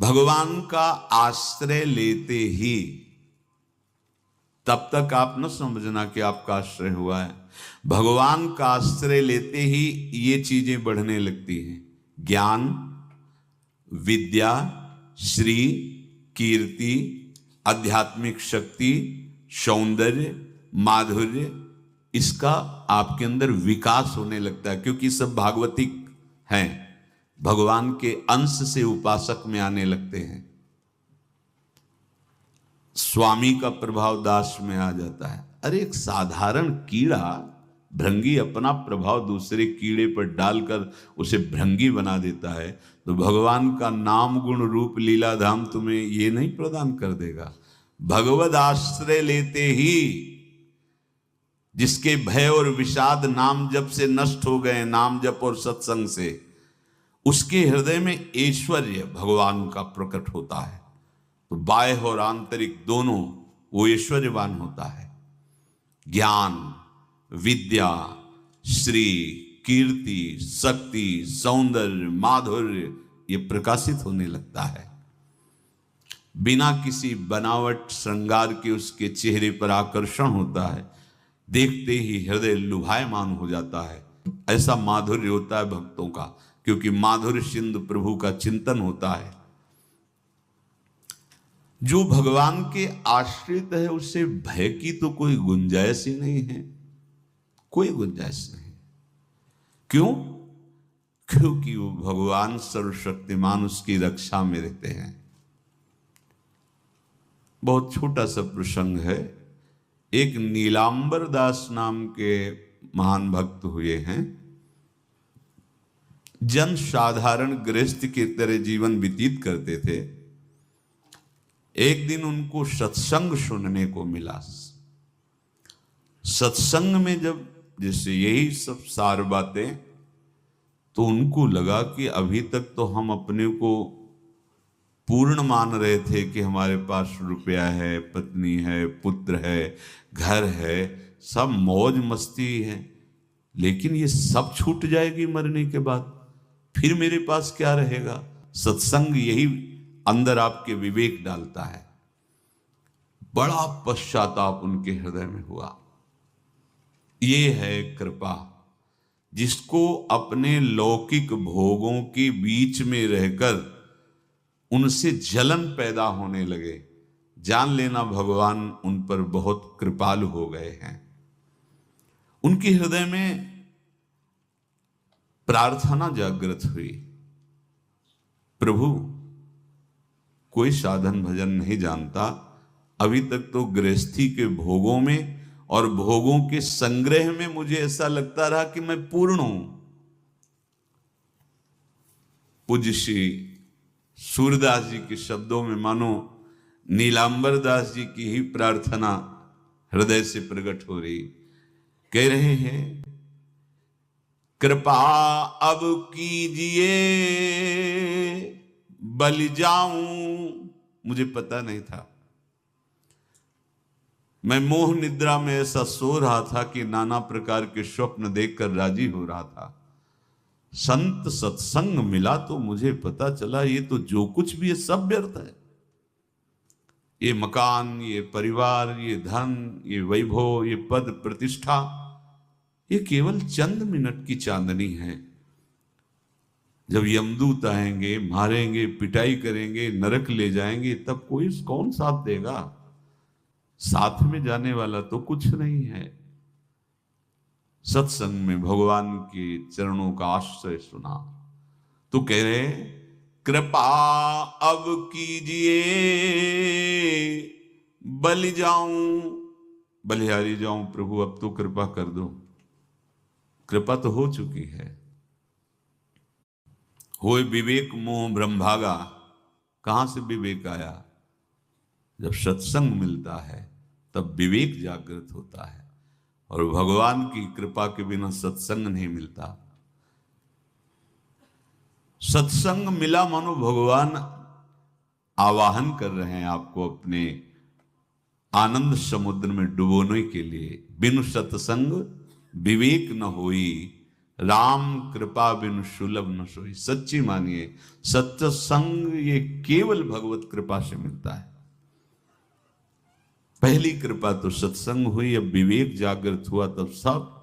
भगवान का आश्रय लेते ही, तब तक आप न समझना कि आपका आश्रय हुआ है। भगवान का आश्रय लेते ही ये चीजें बढ़ने लगती हैं। ज्ञान, विद्या, श्री, कीर्ति, आध्यात्मिक शक्ति, सौंदर्य, माधुर्य, इसका आपके अंदर विकास होने लगता है, क्योंकि सब भागवतिक हैं, भगवान के अंश से उपासक में आने लगते हैं। स्वामी का प्रभाव दास में आ जाता है। अरे एक साधारण कीड़ा, भृंगी अपना प्रभाव दूसरे कीड़े पर डालकर उसे भृंगी बना देता है, तो भगवान का नाम गुण रूप लीला धाम तुम्हें ये नहीं प्रदान कर देगा? भगवद आश्रय लेते ही जिसके भय और विषाद नाम जप से नष्ट हो गए, नाम जप और सत्संग से, उसके हृदय में ऐश्वर्य भगवान का प्रकट होता है। तो बाह्य और आंतरिक दोनों वो ऐश्वर्यवान होता है। ज्ञान, विद्या, श्री, कीर्ति, शक्ति, सौंदर्य, माधुर्य, ये प्रकाशित होने लगता है। बिना किसी बनावट श्रृंगार के उसके चेहरे पर आकर्षण होता है, देखते ही हृदय लुभायमान हो जाता है। ऐसा माधुर्य होता है भक्तों का, क्योंकि माधुर्य सिंधु प्रभु का चिंतन होता है। जो भगवान के आश्रित है उसे भय की तो कोई गुंजाइश ही नहीं है, कोई गुंजाइश नहीं। क्यों? क्योंकि वो भगवान सर्वशक्तिमान उसकी रक्षा में रहते हैं। बहुत छोटा सा प्रसंग है। एक नीलांबर दास नाम के महान भक्त हुए हैं। जन साधारण गृहस्थ की तरह जीवन व्यतीत करते थे। एक दिन उनको सत्संग सुनने को मिला। सत्संग में जब जैसे यही सब सार बातें, तो उनको लगा कि अभी तक तो हम अपने को पूर्ण मान रहे थे कि हमारे पास रुपया है, पत्नी है, पुत्र है, घर है, सब मौज मस्ती है, लेकिन ये सब छूट जाएगी मरने के बाद, फिर मेरे पास क्या रहेगा? सत्संग यही अंदर आपके विवेक डालता है। बड़ा पश्चाताप उनके हृदय में हुआ। ये है कृपा, जिसको अपने लौकिक भोगों के बीच में रहकर उनसे जलन पैदा होने लगे, जान लेना भगवान उन पर बहुत कृपालु हो गए हैं। उनके हृदय में प्रार्थना जागृत हुई, प्रभु कोई साधन भजन नहीं जानता, अभी तक तो गृहस्थी के भोगों में और भोगों के संग्रह में मुझे ऐसा लगता रहा कि मैं पूर्ण हूं। पूज्य श्री सूरदास जी के शब्दों में मानो नीलांबर दास जी की ही प्रार्थना हृदय से प्रकट हो रही। कह रहे हैं, कृपा अब कीजिए बलि जाऊं। मुझे पता नहीं था, मैं मोह निद्रा में ऐसा सो रहा था कि नाना प्रकार के स्वप्न देखकर राजी हो रहा था। संत सत्संग मिला तो मुझे पता चला ये तो जो कुछ भी है सब व्यर्थ है। ये मकान, ये परिवार, ये धन, ये वैभव, ये पद प्रतिष्ठा, ये केवल चंद मिनट की चांदनी है। जब यमदूत आएंगे, मारेंगे, पिटाई करेंगे, नरक ले जाएंगे, तब कोई कौन साथ देगा? साथ में जाने वाला तो कुछ नहीं है। सत्संग में भगवान के चरणों का आश्रय सुना तो कह रहे, कृपा अब कीजिए बलि जाऊं, बलिहारी जाऊं प्रभु, अब तो कृपा कर दो। कृपा तो हो चुकी है। होए विवेक मोह ब्रह्मभागा, कहां से विवेक आया? जब सत्संग मिलता है तब विवेक जागृत होता है, और भगवान की कृपा के बिना सत्संग नहीं मिलता। सत्संग मिला मानो भगवान आवाहन कर रहे हैं आपको अपने आनंद समुद्र में डुबोने के लिए। बिनु सत्संग विवेक न होई, राम कृपा बिनु सुलभ न सोई। सच्ची मानिए, सत्संग ये केवल भगवत कृपा से मिलता है। पहली कृपा तो सत्संग हुई, अब विवेक जागृत हुआ, तब सब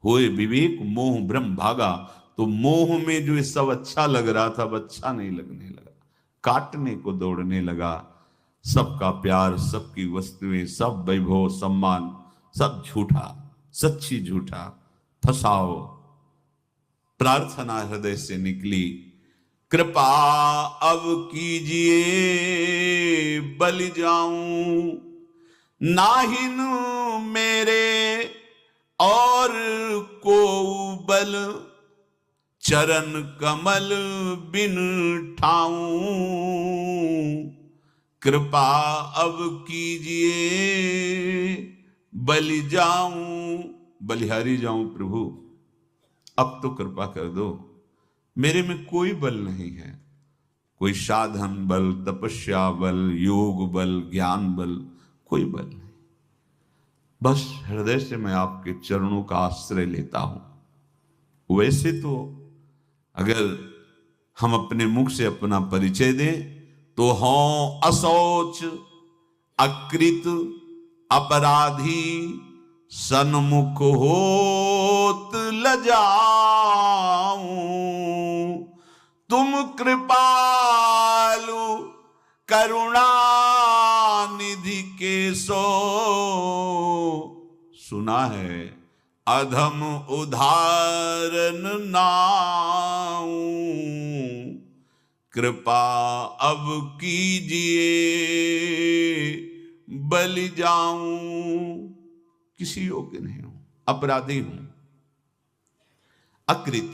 होए विवेक मोह ब्रह्म भागा। तो मोह में जो ये सब अच्छा लग रहा था, अब अच्छा नहीं लगने लगा, काटने को दौड़ने लगा। सबका प्यार, सबकी वस्तुएं, सब वैभव सम्मान, सब झूठा, सच्ची झूठा। फसाओ। प्रार्थना हृदय से निकली, कृपा अब कीजिए बलि जाऊं, नाहिन मेरे और को बल, चरण कमल बिन ठाऊं, कृपा अब कीजिए बलि जाऊं, बलिहारी जाऊं प्रभु, अब तो कृपा कर दो। मेरे में कोई बल नहीं है, कोई साधन बल, तपस्या बल, योग बल, ज्ञान बल, कोई बल नहीं। बस हृदय से मैं आपके चरणों का आश्रय लेता हूं। वैसे तो अगर हम अपने मुख से अपना परिचय दें तो हों असौच, अकृत, अपराधी, सन्मुख होत लजाऊं, तुम कृपालु करुणा निधि के सो, सुना है अधम उदाहरण नाऊं, कृपा अब कीजिए बलि जाऊं। किसी योग्य नहीं हूं, अपराधी हूं, अकृत,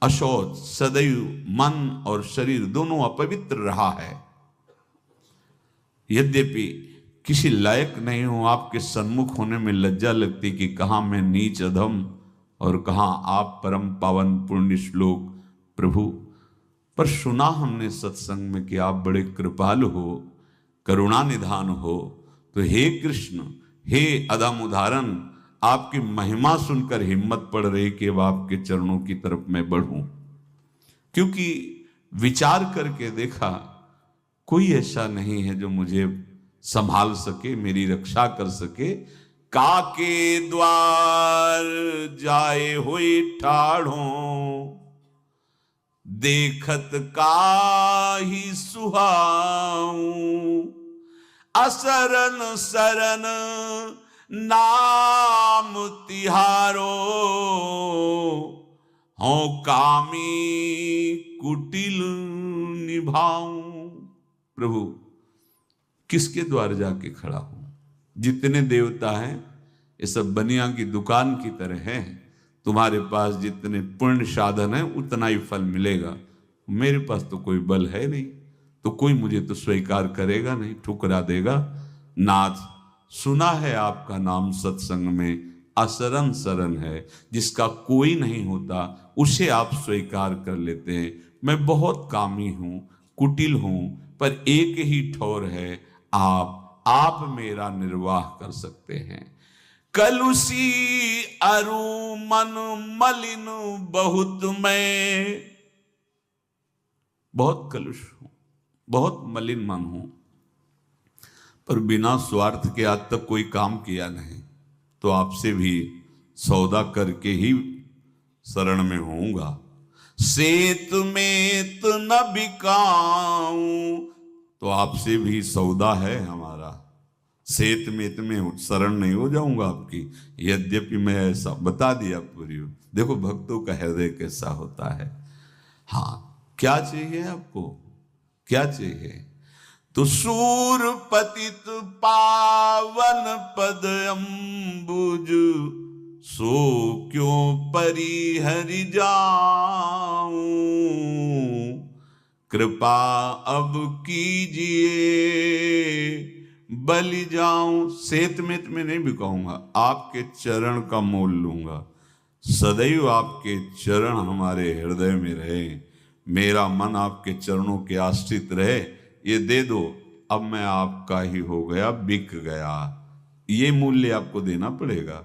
अशौच, सदैव मन और शरीर दोनों अपवित्र रहा है। यद्यपि किसी लायक नहीं हूं, आपके सन्मुख होने में लज्जा लगती कि कहां मैं नीच अधम और कहां आप परम पावन पुण्य श्लोक प्रभु। पर सुना हमने सत्संग में कि आप बड़े कृपालु हो, करुणा निधान हो, तो हे कृष्ण, हे अधम उदाहरण, आपकी महिमा सुनकर हिम्मत पड़ रही कि अब आपके चरणों की तरफ मैं बढ़ूं। क्योंकि विचार करके देखा, कोई ऐसा नहीं है जो मुझे संभाल सके, मेरी रक्षा कर सके। काके द्वार जाए हुई ठाढ़ों, देखत काहि सुहाऊं, असरन सरन नाम तिहारो, हों कामी कुटिल निभाऊं। प्रभु, किसके द्वार जाके खड़ा हूं? जितने देवता हैं ये सब बनिया की दुकान की तरह हैं। तुम्हारे पास जितने पुण्य साधन है उतना ही फल मिलेगा। मेरे पास तो कोई बल है नहीं, तो कोई मुझे तो स्वीकार करेगा नहीं, ठुकरा देगा। नाथ, सुना है आपका नाम सत्संग में असरन सरन है, जिसका कोई नहीं होता उसे आप स्वीकार कर लेते हैं। मैं बहुत कामी हूं, कुटिल हूं, पर एक ही ठौर है, आप मेरा निर्वाह कर सकते हैं। कलुषी अरु मन मलिन बहुत, मैं बहुत कलुष हूं, बहुत मलिन मन हूं, पर बिना स्वार्थ के आज तक कोई काम किया नहीं, तो आपसे भी सौदा करके ही शरण में होऊंगा। सेत में तो न बिकाऊं, तो आपसे भी सौदा है हमारा। सेत में शरण नहीं हो जाऊंगा आपकी, यद्यपि मैं ऐसा बता दिया पूरी। देखो भक्तों का हृदय कैसा होता है। हाँ, क्या चाहिए आपको, क्या चाहिए? तो सूर पतित पावन पद अम्बुज, सो क्यों परिहरि जाऊं, कृपा अब कीजिए बलि जाऊं। सेत में नहीं बिकाऊंगा, आपके चरण का मोल लूंगा। सदैव आपके चरण हमारे हृदय में रहे, मेरा मन आपके चरणों के आश्रित रहे। ये दे दो, अब मैं आपका ही हो गया, बिक गया। ये मूल्य आपको देना पड़ेगा।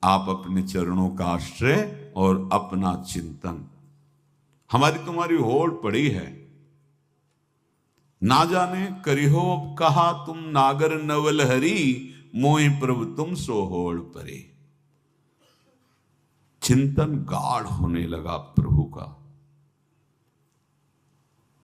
आप अपने चरणों का आश्रय और अपना चिंतन। हमारी तुम्हारी होड़ पड़ी है, ना जाने करिहो अब कहा तुम नागर नवल हरी, मोहि प्रभु तुम सो होड़ परे। चिंतन गाढ़ होने लगा प्रभु का।